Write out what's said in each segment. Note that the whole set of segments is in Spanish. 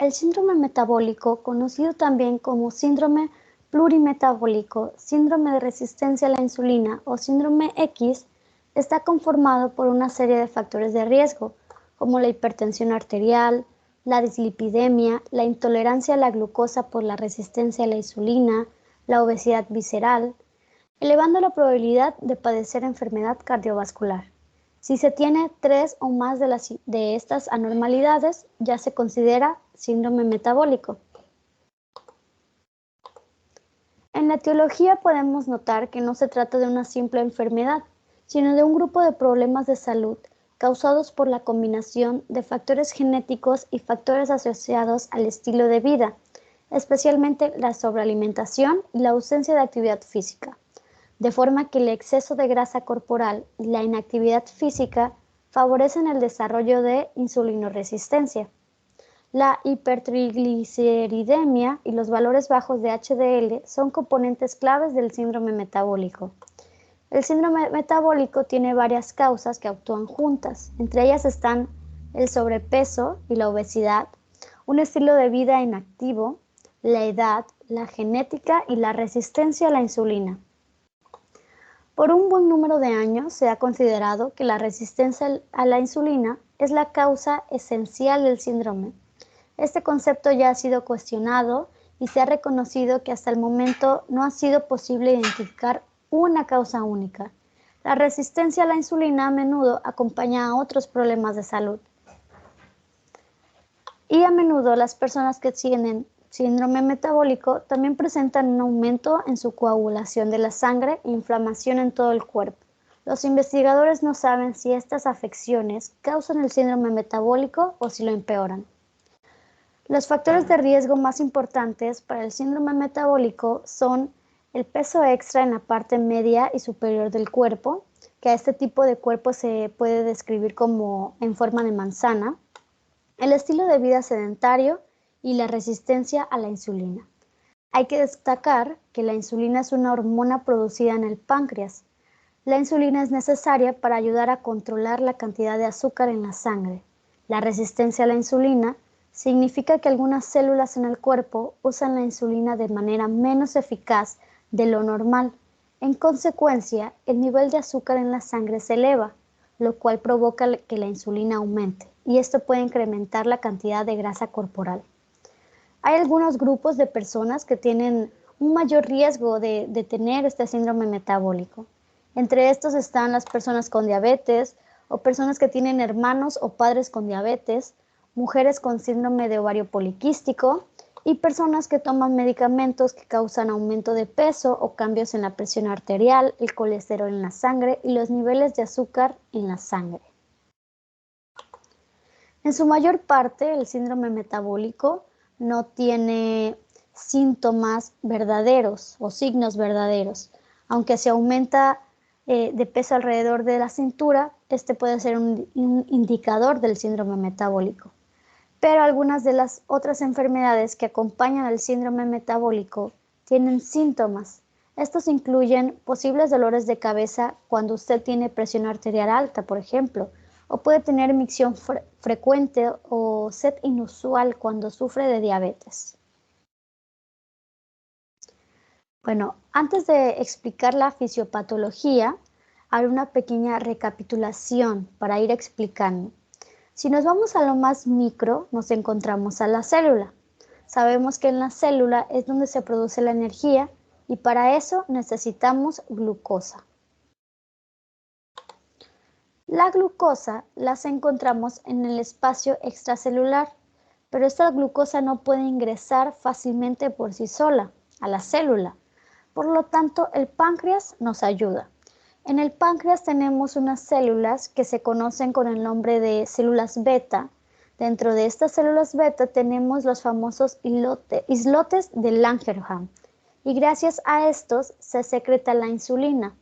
El síndrome metabólico, conocido también como síndrome plurimetabólico, síndrome de resistencia a la insulina o síndrome X, está conformado por una serie de factores de riesgo, como la hipertensión arterial, la dislipidemia, la intolerancia a la glucosa por la resistencia a la insulina, la obesidad visceral, elevando la probabilidad de padecer enfermedad cardiovascular. Si se tiene 3 o más de estas anormalidades, ya se considera síndrome metabólico. En la etiología podemos notar que no se trata de una simple enfermedad, sino de un grupo de problemas de salud causados por la combinación de factores genéticos y factores asociados al estilo de vida, especialmente la sobrealimentación y la ausencia de actividad física, de forma que el exceso de grasa corporal y la inactividad física favorecen el desarrollo de insulinoresistencia. La hipertrigliceridemia y los valores bajos de HDL son componentes claves del síndrome metabólico. El síndrome metabólico tiene varias causas que actúan juntas. Entre ellas están el sobrepeso y la obesidad, un estilo de vida inactivo, la edad, la genética y la resistencia a la insulina. Por un buen número de años se ha considerado que la resistencia a la insulina es la causa esencial del síndrome. Este concepto ya ha sido cuestionado y se ha reconocido que hasta el momento no ha sido posible identificar una causa única. La resistencia a la insulina a menudo acompaña a otros problemas de salud. Y a menudo las personas que tienen síndrome metabólico también presentan un aumento en su coagulación de la sangre e inflamación en todo el cuerpo. Los investigadores no saben si estas afecciones causan el síndrome metabólico o si lo empeoran. Los factores de riesgo más importantes para el síndrome metabólico son el peso extra en la parte media y superior del cuerpo, que a este tipo de cuerpo se puede describir como en forma de manzana, el estilo de vida sedentario y la resistencia a la insulina. Hay que destacar que la insulina es una hormona producida en el páncreas. La insulina es necesaria para ayudar a controlar la cantidad de azúcar en la sangre. La resistencia a la insulina significa que algunas células en el cuerpo usan la insulina de manera menos eficaz de lo normal. En consecuencia, el nivel de azúcar en la sangre se eleva, lo cual provoca que la insulina aumente, y esto puede incrementar la cantidad de grasa corporal. Hay algunos grupos de personas que tienen un mayor riesgo de tener este síndrome metabólico. Entre estos están las personas con diabetes o personas que tienen hermanos o padres con diabetes, mujeres con síndrome de ovario poliquístico y personas que toman medicamentos que causan aumento de peso o cambios en la presión arterial, el colesterol en la sangre y los niveles de azúcar en la sangre. En su mayor parte, el síndrome metabólico no tiene síntomas verdaderos o signos verdaderos. Aunque se aumenta de peso alrededor de la cintura, este puede ser un indicador del síndrome metabólico. Pero algunas de las otras enfermedades que acompañan al síndrome metabólico tienen síntomas. Estos incluyen posibles dolores de cabeza cuando usted tiene presión arterial alta, por ejemplo, o puede tener micción frecuente o sed inusual cuando sufre de diabetes. Bueno, antes de explicar la fisiopatología, haré una pequeña recapitulación para ir explicando. Si nos vamos a lo más micro, nos encontramos a la célula. Sabemos que en la célula es donde se produce la energía y para eso necesitamos glucosa. La glucosa las encontramos en el espacio extracelular, pero esta glucosa no puede ingresar fácilmente por sí sola a la célula. Por lo tanto, el páncreas nos ayuda. En el páncreas tenemos unas células que se conocen con el nombre de células beta. Dentro de estas células beta tenemos los famosos islotes de Langerhans y gracias a estos se secreta la insulina.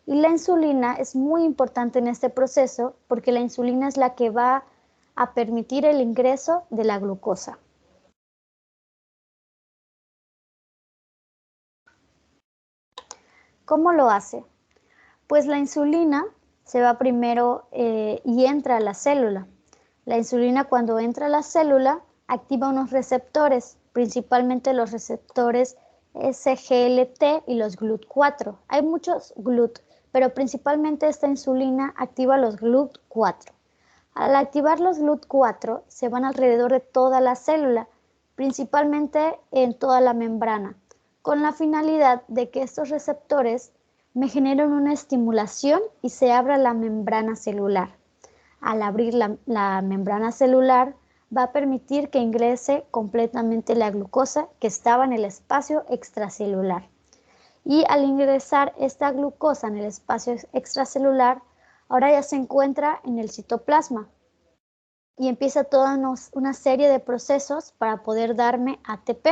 Y la insulina es muy importante en este proceso porque la insulina es la que va a permitir el ingreso de la glucosa. ¿Cómo lo hace? Pues la insulina se va primero y entra a la célula. La insulina cuando entra a la célula activa unos receptores, principalmente los receptores SGLT y los GLUT4. Hay muchos GLUT, pero principalmente esta insulina activa los GLUT4. Al activar los GLUT4 se van alrededor de toda la célula, principalmente en toda la membrana, con la finalidad de que estos receptores me generen una estimulación y se abra la membrana celular. Al abrir la membrana celular va a permitir que ingrese completamente la glucosa que estaba en el espacio extracelular. Y al ingresar esta glucosa en el espacio extracelular, ahora ya se encuentra en el citoplasma y empieza toda una serie de procesos para poder darme ATP,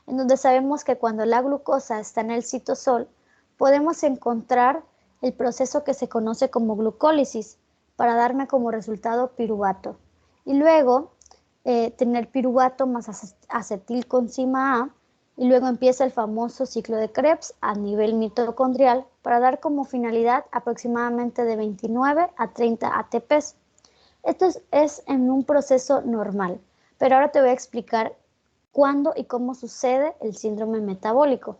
en donde sabemos que cuando la glucosa está en el citosol, podemos encontrar el proceso que se conoce como glucólisis para darme como resultado piruvato. Y luego tener piruvato más acetilcoenzima A, y luego empieza el famoso ciclo de Krebs a nivel mitocondrial para dar como finalidad aproximadamente de 29 a 30 ATPs. Esto es en un proceso normal, pero ahora te voy a explicar cuándo y cómo sucede el síndrome metabólico.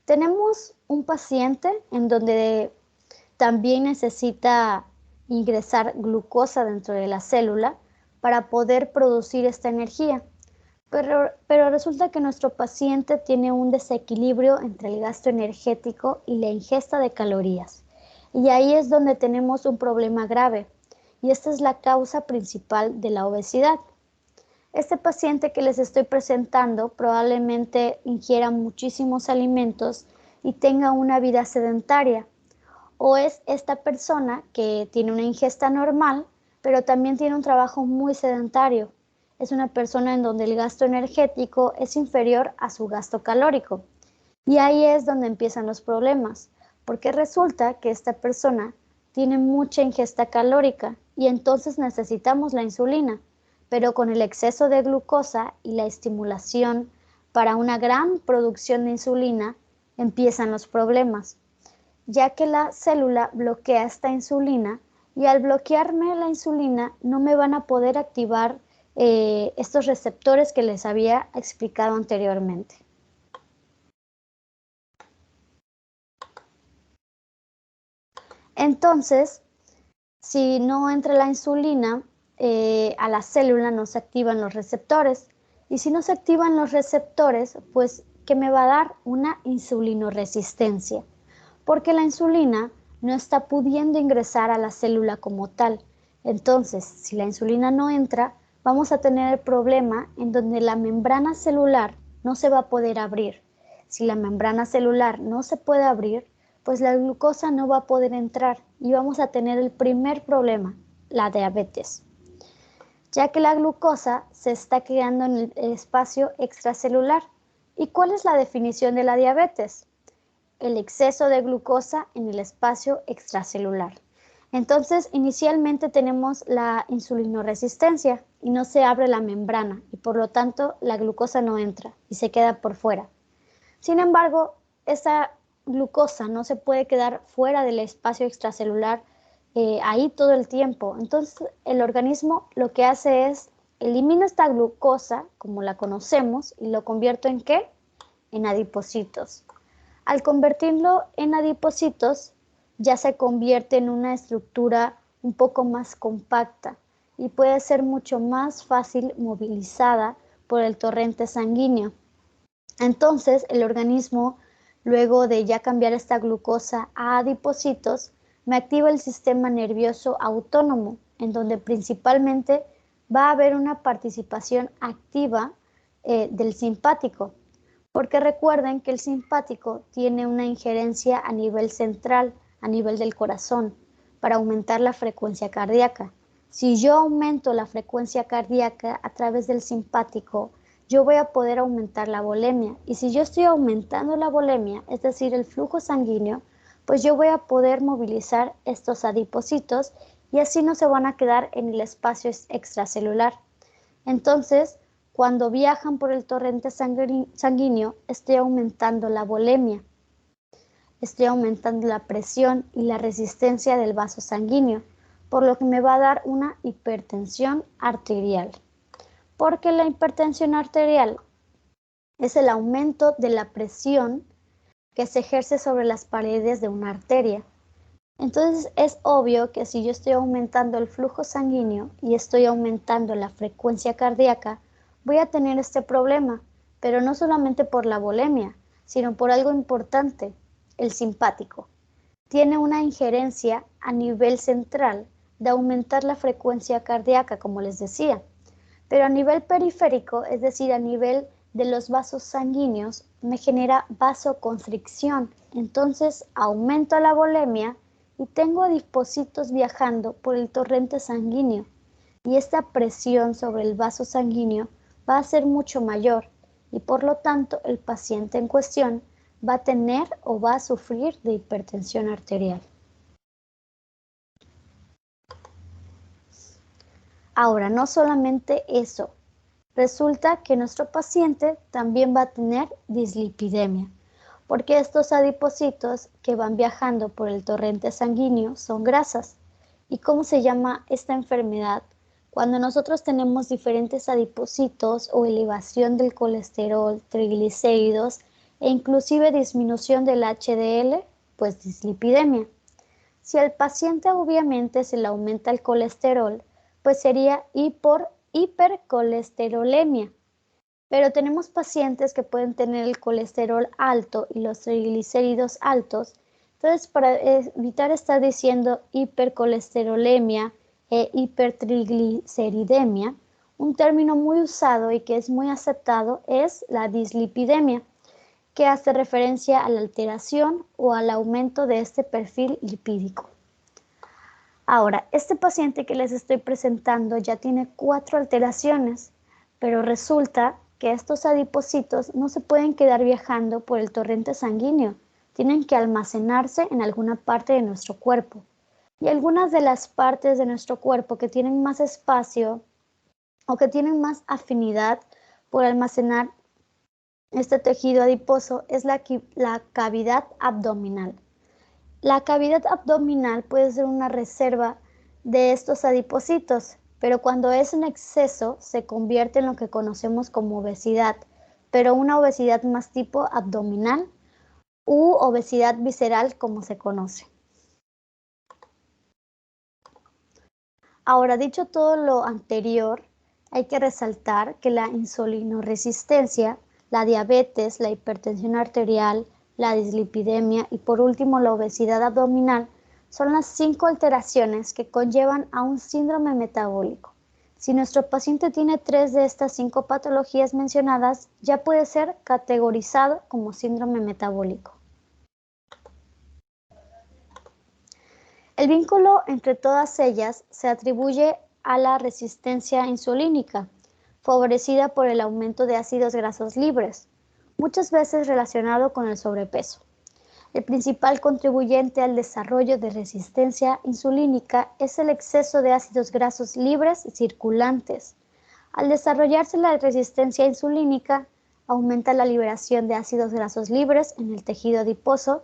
Tenemos un paciente en donde también necesita ingresar glucosa dentro de la célula para poder producir esta energía. Pero resulta que nuestro paciente tiene un desequilibrio entre el gasto energético y la ingesta de calorías. Y ahí es donde tenemos un problema grave. Y esta es la causa principal de la obesidad. Este paciente que les estoy presentando probablemente ingiera muchísimos alimentos y tenga una vida sedentaria. O es esta persona que tiene una ingesta normal, pero también tiene un trabajo muy sedentario. Es una persona en donde el gasto energético es inferior a su gasto calórico. Y ahí es donde empiezan los problemas, porque resulta que esta persona tiene mucha ingesta calórica y entonces necesitamos la insulina, pero con el exceso de glucosa y la estimulación para una gran producción de insulina empiezan los problemas, ya que la célula bloquea esta insulina y al bloquearme la insulina no me van a poder activar estos receptores que les había explicado anteriormente. Entonces, si no entra la insulina, a la célula no se activan los receptores. Y si no se activan los receptores, pues, ¿qué me va a dar? Una insulinoresistencia. Porque la insulina no está pudiendo ingresar a la célula como tal. Entonces, si la insulina no entra, vamos a tener el problema en donde la membrana celular no se va a poder abrir. Si la membrana celular no se puede abrir, pues la glucosa no va a poder entrar y vamos a tener el primer problema, la diabetes, ya que la glucosa se está quedando en el espacio extracelular. ¿Y cuál es la definición de la diabetes? El exceso de glucosa en el espacio extracelular. Entonces, inicialmente tenemos la insulinoresistencia y no se abre la membrana y por lo tanto la glucosa no entra y se queda por fuera. Sin embargo, esa glucosa no se puede quedar fuera del espacio extracelular ahí todo el tiempo. Entonces, el organismo lo que hace es elimina esta glucosa, como la conocemos, y lo convierte ¿en qué? En adipocitos. Al convertirlo en adipocitos, ya se convierte en una estructura un poco más compacta y puede ser mucho más fácil movilizada por el torrente sanguíneo. Entonces, el organismo, luego de ya cambiar esta glucosa a adipocitos, me activa el sistema nervioso autónomo, en donde principalmente va a haber una participación activa del simpático, porque recuerden que el simpático tiene una injerencia a nivel central, a nivel del corazón, para aumentar la frecuencia cardíaca. Si yo aumento la frecuencia cardíaca a través del simpático, yo voy a poder aumentar la volemia. Y si yo estoy aumentando la volemia, es decir, el flujo sanguíneo, pues yo voy a poder movilizar estos adipocitos y así no se van a quedar en el espacio extracelular. Entonces, cuando viajan por el torrente sanguíneo, estoy aumentando la volemia, estoy aumentando la presión y la resistencia del vaso sanguíneo. por lo que me va a dar una hipertensión arterial. Porque la hipertensión arterial es el aumento de la presión que se ejerce sobre las paredes de una arteria. Entonces es obvio que si yo estoy aumentando el flujo sanguíneo y estoy aumentando la frecuencia cardíaca, voy a tener este problema, pero no solamente por la volemia, sino por algo importante, el simpático. Tiene una injerencia a nivel central de aumentar la frecuencia cardíaca, como les decía, pero a nivel periférico, es decir, a nivel de los vasos sanguíneos, me genera vasoconstricción. Entonces aumento la volemia y tengo adipocitos viajando por el torrente sanguíneo. Y esta presión sobre el vaso sanguíneo va a ser mucho mayor y por lo tanto el paciente en cuestión va a tener o va a sufrir de hipertensión arterial. Ahora, no solamente eso, resulta que nuestro paciente también va a tener dislipidemia, porque estos adipocitos que van viajando por el torrente sanguíneo son grasas. ¿Y cómo se llama esta enfermedad? Cuando nosotros tenemos diferentes adipocitos o elevación del colesterol, triglicéridos e inclusive disminución del HDL, pues dislipidemia. Si al paciente obviamente se le aumenta el colesterol, pues sería hipercolesterolemia. Pero tenemos pacientes que pueden tener el colesterol alto y los triglicéridos altos. Entonces, para evitar estar diciendo hipercolesterolemia e hipertrigliceridemia, un término muy usado y que es muy aceptado es la dislipidemia, que hace referencia a la alteración o al aumento de este perfil lipídico. Ahora, este paciente que les estoy presentando ya tiene 4 alteraciones, pero resulta que estos adipocitos no se pueden quedar viajando por el torrente sanguíneo, tienen que almacenarse en alguna parte de nuestro cuerpo. Y algunas de las partes de nuestro cuerpo que tienen más espacio o que tienen más afinidad por almacenar este tejido adiposo es la cavidad abdominal. La cavidad abdominal puede ser una reserva de estos adipocitos, pero cuando es en exceso se convierte en lo que conocemos como obesidad, pero una obesidad más tipo abdominal u obesidad visceral como se conoce. Ahora, dicho todo lo anterior, hay que resaltar que la insulinoresistencia, la diabetes, la hipertensión arterial, la dislipidemia y por último la obesidad abdominal son las 5 alteraciones que conllevan a un síndrome metabólico. Si nuestro paciente tiene 3 de estas 5 patologías mencionadas, ya puede ser categorizado como síndrome metabólico. El vínculo entre todas ellas se atribuye a la resistencia insulínica, favorecida por el aumento de ácidos grasos libres, muchas veces relacionado con el sobrepeso. El principal contribuyente al desarrollo de resistencia insulínica es el exceso de ácidos grasos libres circulantes. Al desarrollarse la resistencia insulínica, aumenta la liberación de ácidos grasos libres en el tejido adiposo,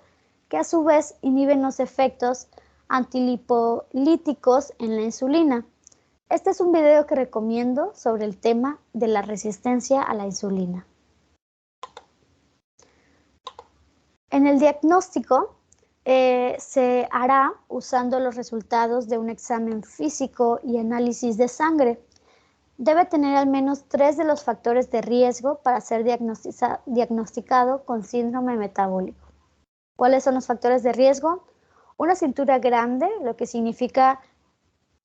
que a su vez inhiben los efectos antilipolíticos en la insulina. Este es un video que recomiendo sobre el tema de la resistencia a la insulina. En el diagnóstico se hará usando los resultados de un examen físico y análisis de sangre. Debe tener al menos 3 de los factores de riesgo para ser diagnosticado con síndrome metabólico. ¿Cuáles son los factores de riesgo? Una cintura grande, lo que significa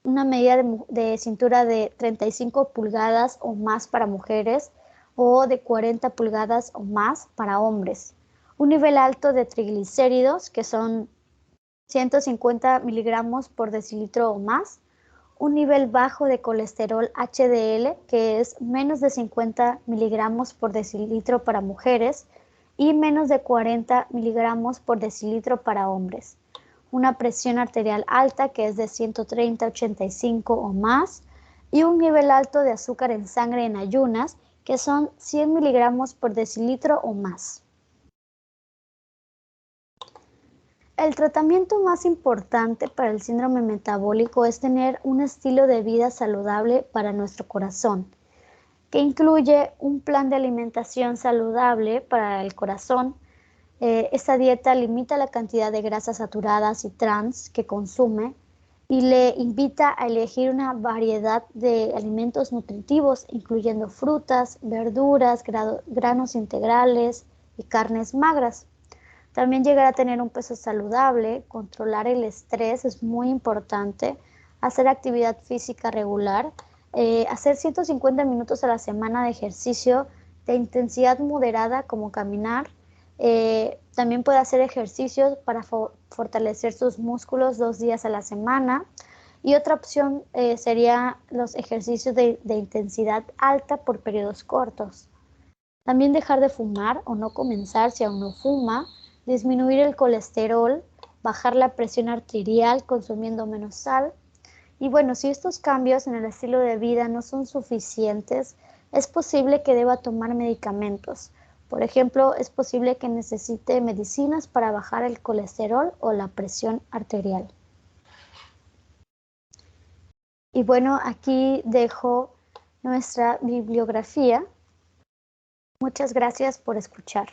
una medida de cintura de 35 pulgadas o más para mujeres o de 40 pulgadas o más para hombres. Un nivel alto de triglicéridos, que son 150 miligramos por decilitro o más. Un nivel bajo de colesterol HDL, que es menos de 50 miligramos por decilitro para mujeres y menos de 40 miligramos por decilitro para hombres. Una presión arterial alta, que es de 130/85 o más, y un nivel alto de azúcar en sangre en ayunas, que son 100 miligramos por decilitro o más. El tratamiento más importante para el síndrome metabólico es tener un estilo de vida saludable para nuestro corazón, que incluye un plan de alimentación saludable para el corazón. Esta dieta limita la cantidad de grasas saturadas y trans que consume y le invita a elegir una variedad de alimentos nutritivos, incluyendo frutas, verduras, granos integrales y carnes magras. También llegar a tener un peso saludable, controlar el estrés es muy importante, hacer actividad física regular, hacer 150 minutos a la semana de ejercicio de intensidad moderada como caminar. También puede hacer ejercicios para fortalecer sus músculos 2 días a la semana. Y otra opción sería los ejercicios de intensidad alta por periodos cortos. También dejar de fumar o no comenzar si aún no fuma, disminuir el colesterol, bajar la presión arterial consumiendo menos sal. Y bueno, si estos cambios en el estilo de vida no son suficientes, es posible que deba tomar medicamentos. Por ejemplo, es posible que necesite medicinas para bajar el colesterol o la presión arterial. Y bueno, aquí dejo nuestra bibliografía. Muchas gracias por escuchar.